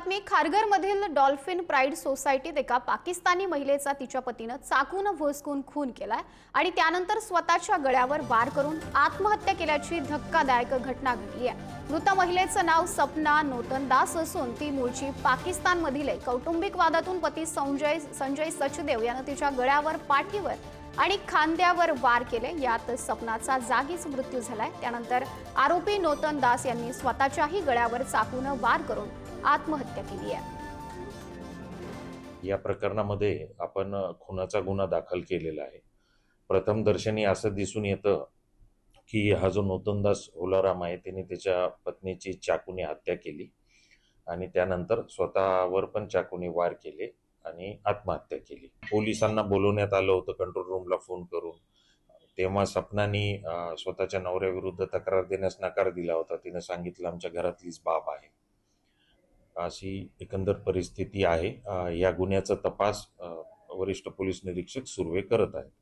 बातमी खारघरमधील dolphin pride सोसायटीत एका पाकिस्तानी महिलेचा तिच्या पतीनं चाकून भोसकून खून केलाय आणि त्यानंतर स्वतःच्या गळ्यावर वार करून आत्महत्या केल्याची धक्कादायक घटना घडली आहे। मृत महिलेचं नाव सपना नोतन दास असून ती मूळची पाकिस्तानमधील आहे। कौटुंबिक वादातून पती संजय सचदेव यानं तिच्या गळ्यावर, पाठीवर आणि खांद्यावर वार केले। यात सपनाचा जागीच मृत्यू झालाय। त्यानंतर आरोपी नोतन दास यांनी स्वतःच्याही गळ्यावर चाकूने वार करून आत्महत्या केली आहे। या प्रकरणामध्ये आपण खुनाचा गुन्हा दाखल केलेला आहे। प्रथम दर्शनी असं दिसून येतं की हा जो नोतनदास ओलाराम आहे त्याने त्याच्या पत्नीची चाकूने हत्या केली आणि त्यानंतर स्वतःवर पण चाकूने वार केले आणि आत्महत्या केली। पोलिसांना बोलवण्यात आलं होतं कंट्रोल रूमला फोन करून। तेव्हा सपनाने स्वतःच्या नवऱ्याविरुद्ध तक्रार देण्यास नकार दिला होता। तिने सांगितलं आमच्या घरातलीच बाब आहे। अशी एकंदर परिस्थिती आहे। या गुन्ह्याचा तपास वरिष्ठ पोलीस निरीक्षक सुर्वे करत आहेत।